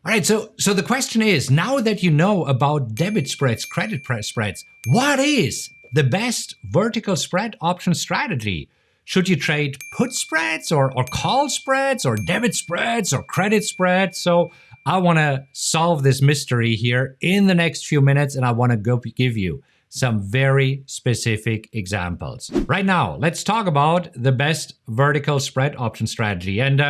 All right, so the question is, now that you know about debit spreads, credit spreads, what is the best vertical spread option strategy? Should you trade put spreads or call spreads or debit spreads or credit spreads? So I want to solve this mystery here in the next few minutes, and I want to give you some very specific examples. Right now, let's talk about the best vertical spread option strategy. And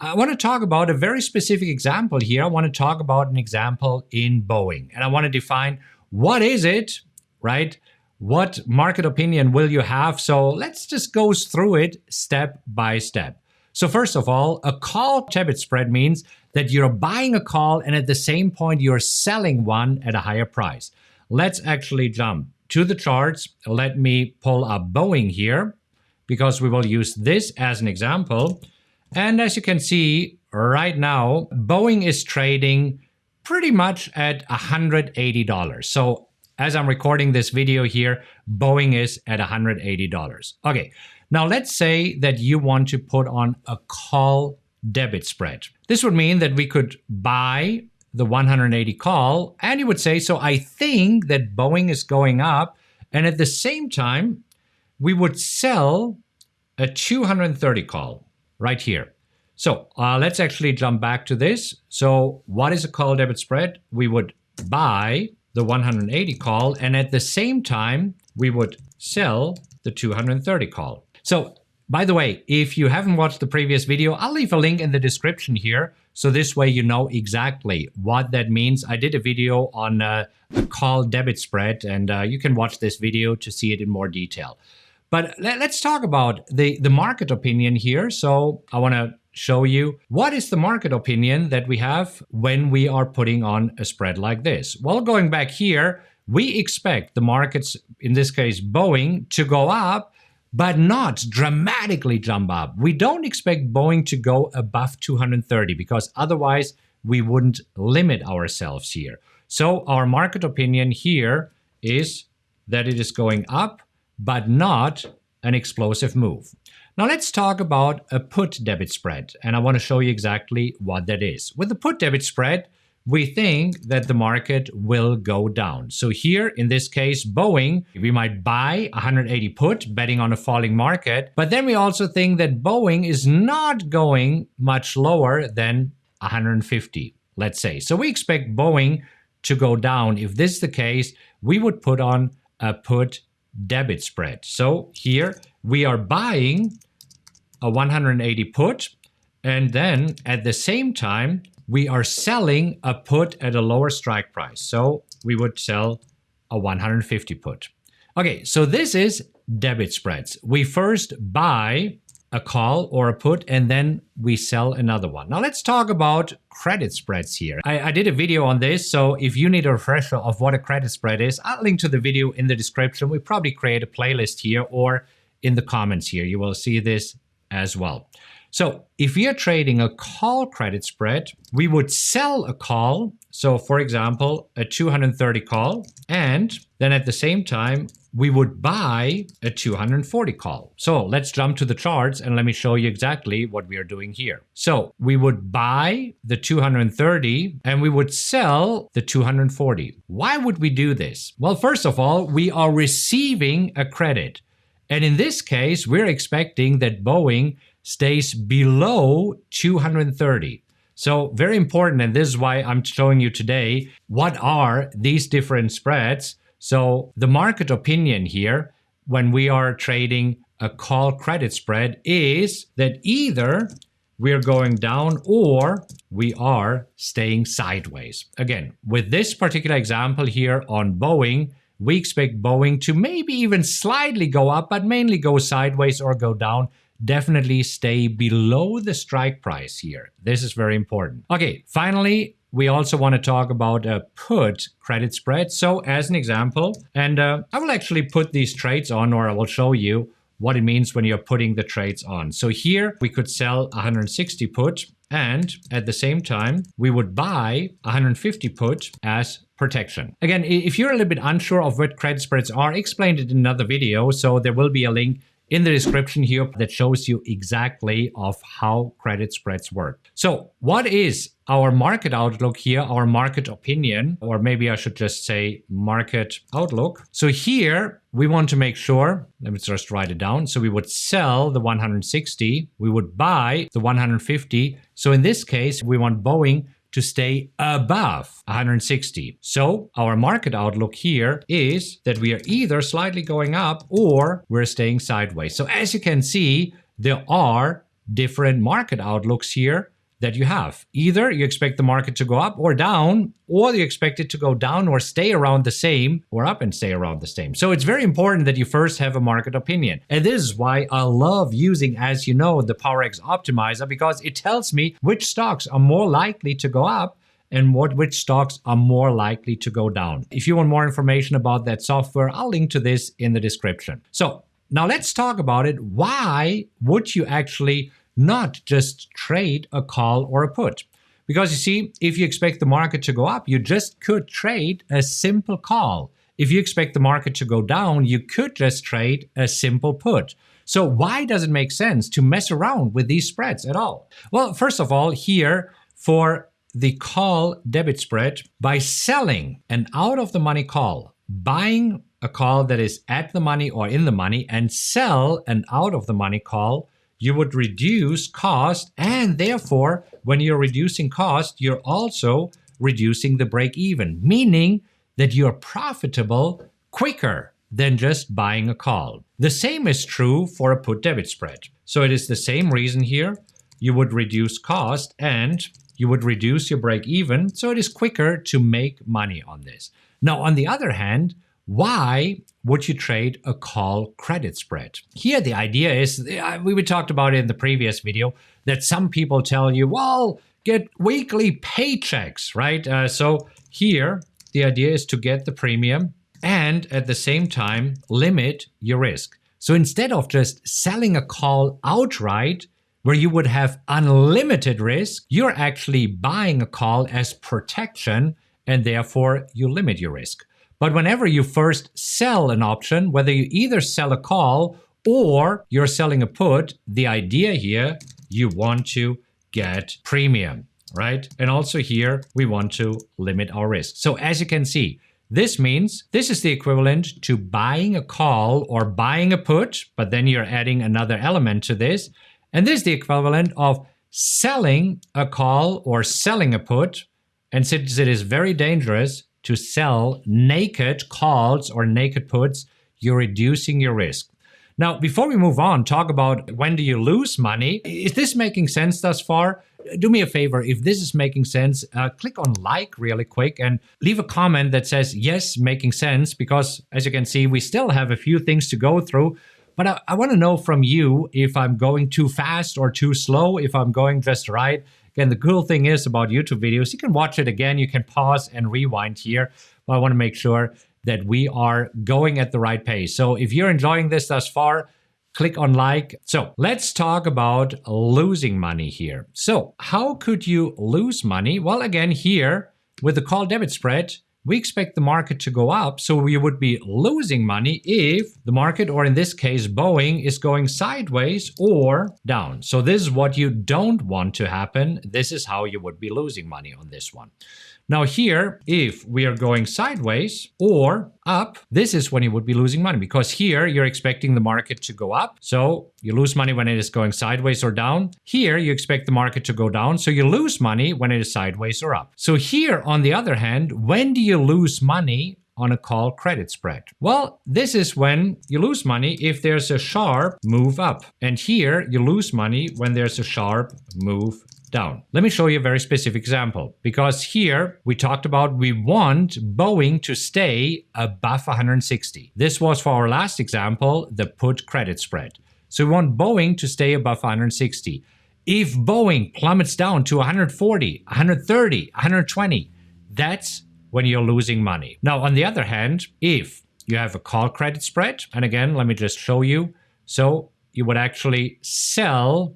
I want to talk about a very specific example here. I want to talk about an example in Boeing, and I want to define what is it, right? What market opinion will you have? So let's just go through it step by step. So first of all, a call debit spread means that you're buying a call and at the same point you're selling one at a higher price. Let's actually jump to the charts. Let me pull up Boeing here because we will use this as an example. And as you can see right now, Boeing is trading pretty much at $180. So as I'm recording this video here, Boeing is at $180. Okay, now let's say that you want to put on a call debit spread. This would mean that we could buy the 180 call, and you would say, so I think that Boeing is going up, and at the same time, we would sell a 230 call right here. So let's actually jump back to this. So what is a call debit spread? We would buy the 180 call, and at the same time, we would sell the 230 call. So by the way, if you haven't watched the previous video, I'll leave a link in the description here. So this way you know exactly what that means. I did a video on a call debit spread, and you can watch this video to see it in more detail. But let's talk about the market opinion here. So I want to show you what is the market opinion that we have when we are putting on a spread like this. Well, going back here, we expect the markets, in this case Boeing, to go up, but not dramatically jump up. We don't expect Boeing to go above 230 because otherwise we wouldn't limit ourselves here. So our market opinion here is that it is going up, but not an explosive move. Now let's talk about a put debit spread, and I want to show you exactly what that is. With the put debit spread, we think that the market will go down. So here, in this case, Boeing, we might buy 180 put, betting on a falling market, but then we also think that Boeing is not going much lower than 150, let's say. So we expect Boeing to go down. If this is the case, we would put on a put debit spread. So here we are buying a 180 put, and then at the same time we are selling a put at a lower strike price. So we would sell a 150 put. Okay, so this is debit spreads. We first buy a call or a put, and then we sell another one. Now let's talk about credit spreads here. I did a video on this, so if you need a refresher of what a credit spread is, I'll link to the video in the description. We probably create a playlist here or in the comments here. You will see this as well. So if we are trading a call credit spread, we would sell a call. So for example, a 230 call, and then at the same time, we would buy a 240 call. So let's jump to the charts and let me show you exactly what we are doing here. So we would buy the 230 and we would sell the 240. Why would we do this? Well, first of all, we are receiving a credit. And in this case, we're expecting that Boeing stays below 230. So very important, and this is why I'm showing you today, what are these different spreads? So the market opinion here, when we are trading a call credit spread, is that either we're going down or we are staying sideways. Again, with this particular example here on Boeing, we expect Boeing to maybe even slightly go up, but mainly go sideways or go down. Definitely stay below the strike price here. This is very important. Okay, finally, we also want to talk about a put credit spread. So as an example, and I will actually put these trades on, or I will show you what it means when you're putting the trades on. So here we could sell 160 put, and at the same time, we would buy 150 put as protection. Again, if you're a little bit unsure of what credit spreads are, I explained it in another video, so there will be a link in the description here that shows you exactly of how credit spreads work. So what is our market outlook here, our market opinion, or maybe I should just say market outlook. So here we want to make sure, let me just write it down. So we would sell the 160, we would buy the 150. So in this case, we want Boeing to stay above 160. So our market outlook here is that we are either slightly going up or we're staying sideways. So as you can see, there are different market outlooks here that you have. Either you expect the market to go up or down, or you expect it to go down or stay around the same, or up and stay around the same. So it's very important that you first have a market opinion. And this is why I love using, as you know, the PowerX Optimizer, because it tells me which stocks are more likely to go up and which stocks are more likely to go down. If you want more information about that software, I'll link to this in the description. So now let's talk about it. Why would you actually not just trade a call or a put? Because you see, if you expect the market to go up, you just could trade a simple call. If you expect the market to go down, you could just trade a simple put. So why does it make sense to mess around with these spreads at all? Well, first of all, here for the call debit spread, by selling an out of the money call, buying a call that is at the money or in the money, and sell an out of the money call, you would reduce cost, and therefore, when you're reducing cost, you're also reducing the break even, meaning that you're profitable quicker than just buying a call. The same is true for a put debit spread. So it is the same reason here. You would reduce cost and you would reduce your break even, so it is quicker to make money on this. Now, on the other hand, why would you trade a call credit spread? Here, the idea is, we talked about it in the previous video, that some people tell you, well, get weekly paychecks, right? So here, the idea is to get the premium and at the same time, limit your risk. So instead of just selling a call outright, where you would have unlimited risk, you're actually buying a call as protection, and therefore you limit your risk. But whenever you first sell an option, whether you either sell a call or you're selling a put, the idea here, you want to get premium, right? And also here, we want to limit our risk. So as you can see, this means this is the equivalent to buying a call or buying a put, but then you're adding another element to this. And this is the equivalent of selling a call or selling a put. And since it is very dangerous to sell naked calls or naked puts, you're reducing your risk. Now, before we move on, talk about when do you lose money. Is this making sense thus far? Do me a favor, if this is making sense, click on like really quick and leave a comment that says, yes, making sense, because as you can see, we still have a few things to go through. But I want to know from you if I'm going too fast or too slow, if I'm going just right. Again, the cool thing is about YouTube videos, you can watch it again, you can pause and rewind here. But I want to make sure that we are going at the right pace. So if you're enjoying this thus far, click on like. So let's talk about losing money here. So how could you lose money? Well, again, here with the call debit spread, we expect the market to go up, so we would be losing money if the market, or in this case, Boeing, is going sideways or down. So this is what you don't want to happen. This is how you would be losing money on this one. Now here, if we are going sideways or up, this is when you would be losing money, because here you're expecting the market to go up. So you lose money when it is going sideways or down. Here you expect the market to go down. So you lose money when it is sideways or up. So here, on the other hand, when do you lose money on a call credit spread? Well, this is when you lose money if there's a sharp move up. And here you lose money when there's a sharp move down. Let me show you a very specific example, because here we talked about we want Boeing to stay above 160. This was for our last example, the put credit spread. So we want Boeing to stay above 160. If Boeing plummets down to 140, 130, 120, that's when you're losing money. Now, on the other hand, if you have a call credit spread, and again, let me just show you. So you would actually sell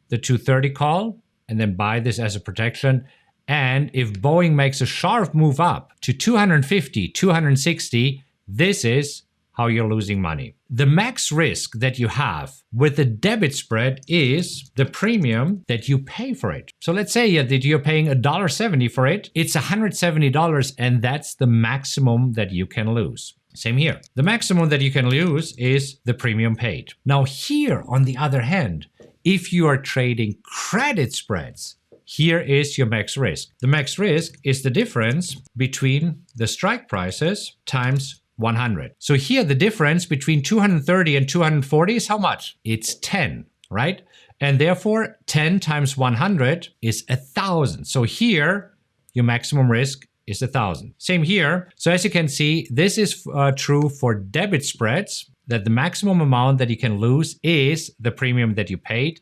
the 230 call and then buy this as a protection. And if Boeing makes a sharp move up to 250, 260, this is how you're losing money. The max risk that you have with the debit spread is the premium that you pay for it. So let's say that you're paying $1.70 for it. It's $170, and that's the maximum that you can lose. Same here. The maximum that you can lose is the premium paid. Now here, on the other hand, if you are trading credit spreads, here is your max risk. The max risk is the difference between the strike prices times 100. So here the difference between 230 and 240 is how much? It's 10, right? And therefore 10 times 100 is 1,000. So here your maximum risk is 1,000. Same here. So as you can see, this is true for debit spreads, that the maximum amount that you can lose is the premium that you paid.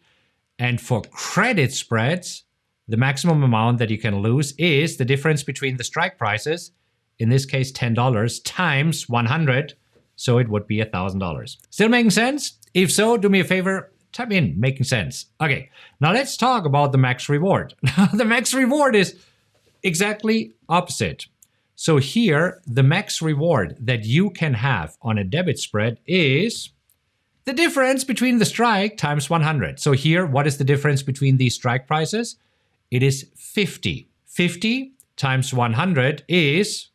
And for credit spreads, the maximum amount that you can lose is the difference between the strike prices, in this case $10, times 100, so it would be $1,000. Still making sense? If so, do me a favor, type in making sense. Okay, now let's talk about the max reward. The max reward is exactly opposite. So here, the max reward that you can have on a debit spread is the difference between the strike times 100. So here, what is the difference between these strike prices? It is 50. 50 times 100 is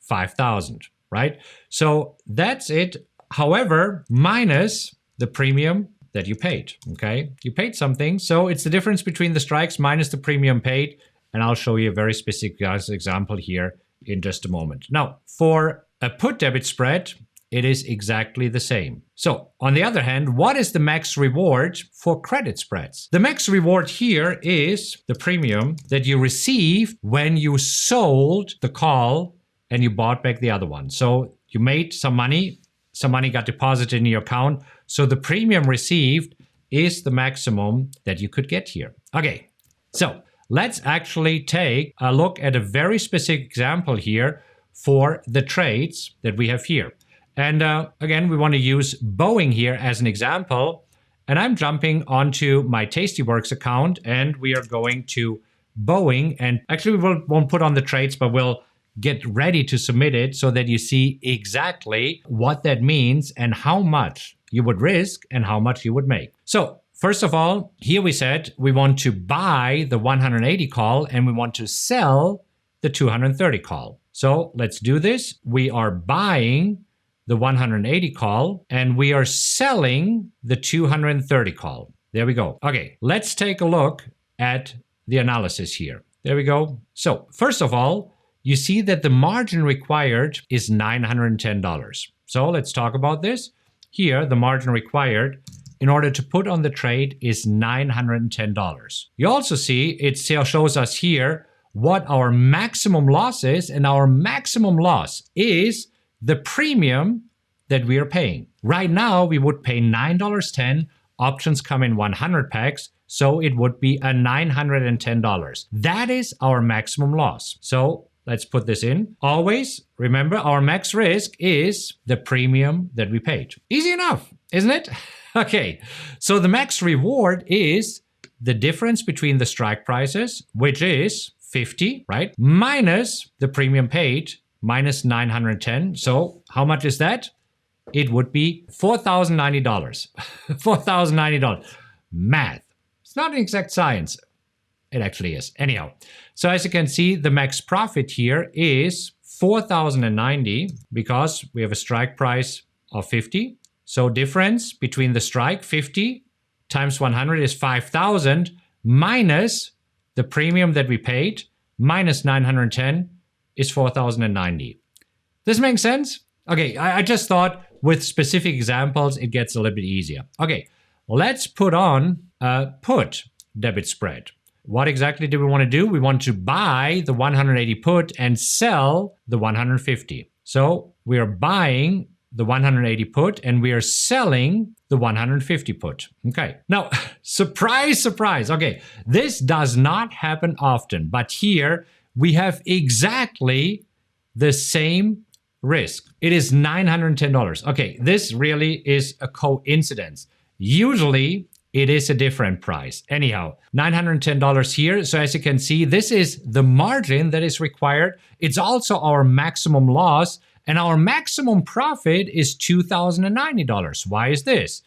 5,000, right? So that's it. However, minus the premium that you paid, okay? You paid something, so it's the difference between the strikes minus the premium paid, and I'll show you a very specific example here in just a moment. Now, for a put debit spread, it is exactly the same. So, on the other hand, what is the max reward for credit spreads? The max reward here is the premium that you received when you sold the call and you bought back the other one. So, you made some money got deposited in your account. So, the premium received is the maximum that you could get here. Okay, so let's actually take a look at a very specific example here for the trades that we have here. And again, we want to use Boeing here as an example. And I'm jumping onto my Tastyworks account, and we are going to Boeing. And actually, we won't put on the trades, but we'll get ready to submit it so that you see exactly what that means and how much you would risk and how much you would make. So first of all, here we said we want to buy the 180 call and we want to sell the 230 call. So let's do this. We are buying the 180 call, and we are selling the 230 call. There we go. Okay, let's take a look at the analysis here. There we go. So first of all, you see that the margin required is $910. So let's talk about this. Here, the margin required in order to put on the trade is $910. You also see it shows us here what our maximum loss is, and our maximum loss is the premium that we are paying. Right now, we would pay $9.10. Options come in 100 packs, so it would be a $910. That is our maximum loss. So let's put this in. Always remember, our max risk is the premium that we paid. Easy enough, isn't it? Okay, so the max reward is the difference between the strike prices, which is 50, right? Minus the premium paid, minus 910. So how much is that? It would be $4,090. $4,090. Math. It's not an exact science. It actually is. Anyhow, so as you can see, the max profit here is $4,090 because we have a strike price of 50. So difference between the strike, 50 times 100 is 5,000 minus the premium that we paid, minus 910 is 4,090. This makes sense? Okay, I just thought with specific examples, it gets a little bit easier. Okay, let's put on a put debit spread. What exactly do we want to do? We want to buy the 180 put and sell the 150. So we are buying the 180 put and we are selling the 150 put. Okay, now, surprise, surprise. Okay, this does not happen often, but here we have exactly the same risk. It is $910. Okay, this really is a coincidence. Usually, it is a different price. Anyhow, $910 here. So as you can see, this is the margin that is required. It's also our maximum loss. And our maximum profit is $2,090. Why is this?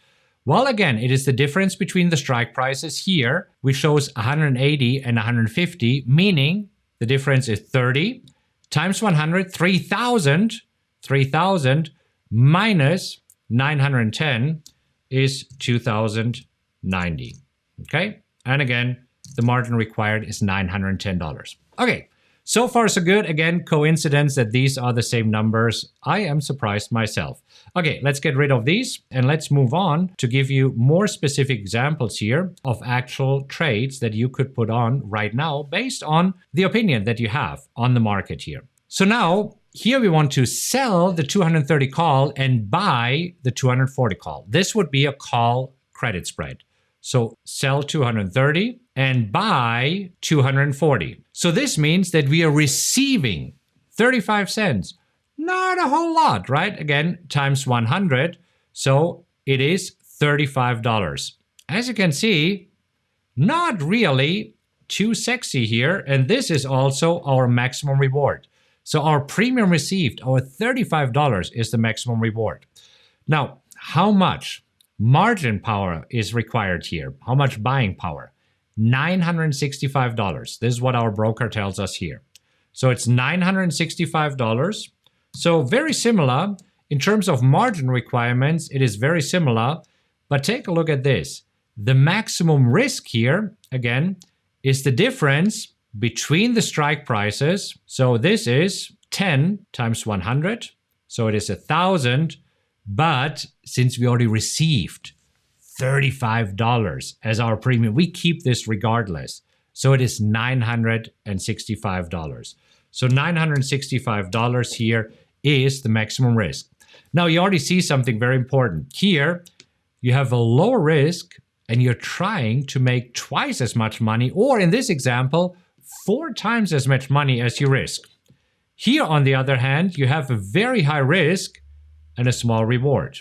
Well, again, it is the difference between the strike prices here, which shows 180 and 150, meaning the difference is 30 times 100, 3,000 minus 910 is 2,090. Okay? And again, the margin required is $910. Okay. So far, so good. Again, coincidence that these are the same numbers. I am surprised myself. Okay, let's get rid of these and let's move on to give you more specific examples here of actual trades that you could put on right now based on the opinion that you have on the market here. So now, here we want to sell the 230 call and buy the 240 call. This would be a call credit spread. So sell 230 and buy 240. So this means that we are receiving 35 cents. Not a whole lot, right? Again, times 100. So it is $35. As you can see, not really too sexy here. And this is also our maximum reward. So our premium received, our $35 is the maximum reward. Now, how much margin power is required here? How much buying power? $965. This is what our broker tells us here. So it's $965. So very similar in terms of margin requirements. It is very similar, but take a look at this. The maximum risk here, again, is the difference between the strike prices. So this is 10 times 100. So it is 1,000. But since we already received $35 as our premium, we keep this regardless. So it is $965. So $965 here is the maximum risk. Now you already see something very important. Here you have a lower risk and you're trying to make twice as much money, or in this example, 4 times as much money as you risk. Here, on the other hand, you have a very high risk and a small reward.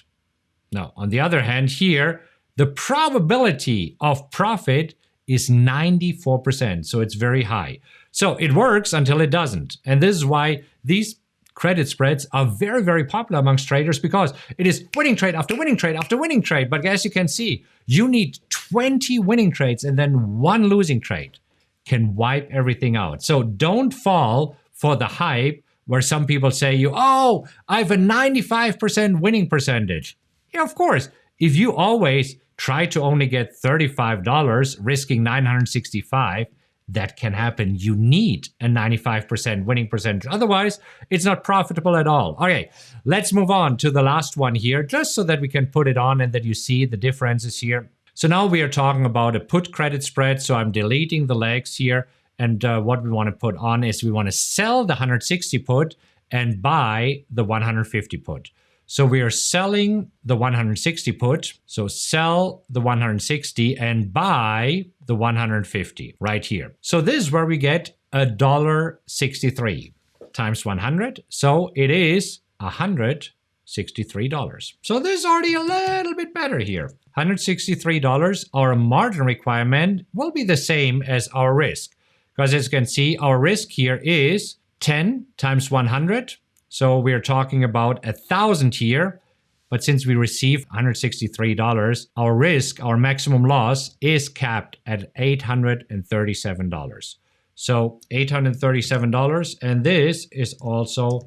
Now, on the other hand, here, the probability of profit is 94%, so it's very high. So it works until it doesn't. And this is why these credit spreads are very, very popular amongst traders, because it is winning trade after winning trade after winning trade. But as you can see, you need 20 winning trades and then 1 losing trade can wipe everything out. So don't fall for the hype where some people say I have a 95% winning percentage. Yeah, of course. If you always try to only get $35, risking $965, that can happen. You need a 95% winning percentage. Otherwise, it's not profitable at all. Okay, let's move on to the last one here, just so that we can put it on and that you see the differences here. So now we are talking about a put credit spread. So I'm deleting the legs here. And what we want to put on is we want to sell the 160 put and buy the 150 put. So we are selling the 160 put. So sell the 160 and buy the 150 right here. So this is where we get $1.63 times 100. So it is $163. So this is already a little bit better here. $163. Our margin requirement will be the same as our risk. Because as you can see, our risk here is 10 times 100. So we're talking about 1,000 here. But since we receive $163, our risk, our maximum loss is capped at $837. So $837, and this is also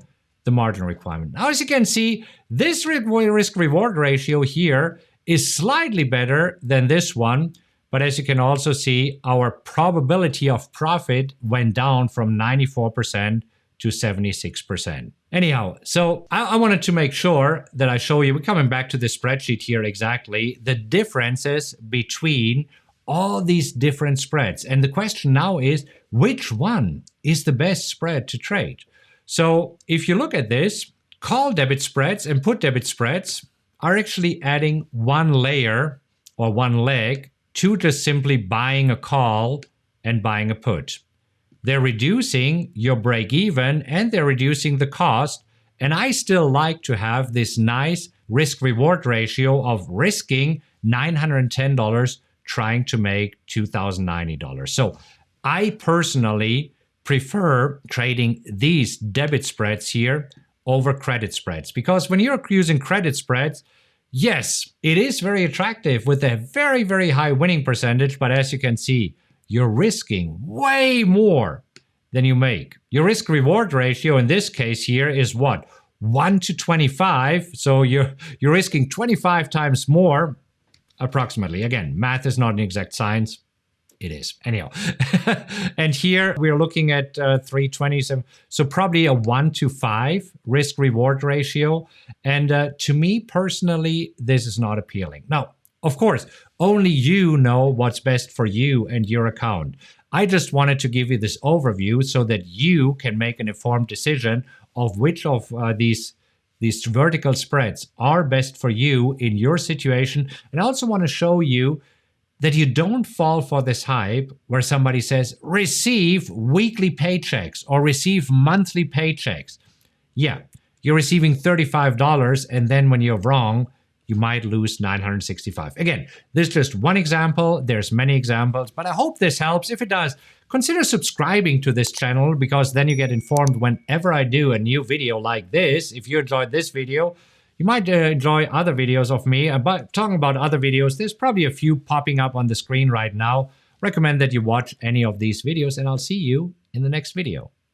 the margin requirement. Now, as you can see, this risk-reward ratio here is slightly better than this one. But as you can also see, our probability of profit went down from 94% to 76%. Anyhow, so I wanted to make sure that I show you, we're coming back to the spreadsheet here exactly, the differences between all these different spreads. And the question now is, which one is the best spread to trade? So if you look at this, call debit spreads and put debit spreads are actually adding one layer or one leg to just simply buying a call and buying a put. They're reducing your break even and they're reducing the cost. And I still like to have this nice risk reward ratio of risking $910 trying to make $2,090. So I personally prefer trading these debit spreads here over credit spreads. Because when you're using credit spreads, yes, it is very attractive with a very, very high winning percentage, but as you can see, you're risking way more than you make. Your risk reward ratio in this case here is what? 1 to 25. So you're risking 25 times more approximately. Again, math is not an exact science. It is. Anyhow. And here we're looking at 327. So probably a 1 to 5 risk reward ratio. And to me personally, this is not appealing. Now, of course, only you know what's best for you and your account. I just wanted to give you this overview so that you can make an informed decision of which of these vertical spreads are best for you in your situation. And I also want to show you that you don't fall for this hype where somebody says, receive weekly paychecks or receive monthly paychecks. Yeah, you're receiving $35 and then when you're wrong, you might lose $965. Again, this is just one example. There's many examples, but I hope this helps. If it does, consider subscribing to this channel because then you get informed whenever I do a new video like this. If you enjoyed this video, you might enjoy other videos of me talking about other videos. There's probably a few popping up on the screen right now. Recommend that you watch any of these videos and I'll see you in the next video.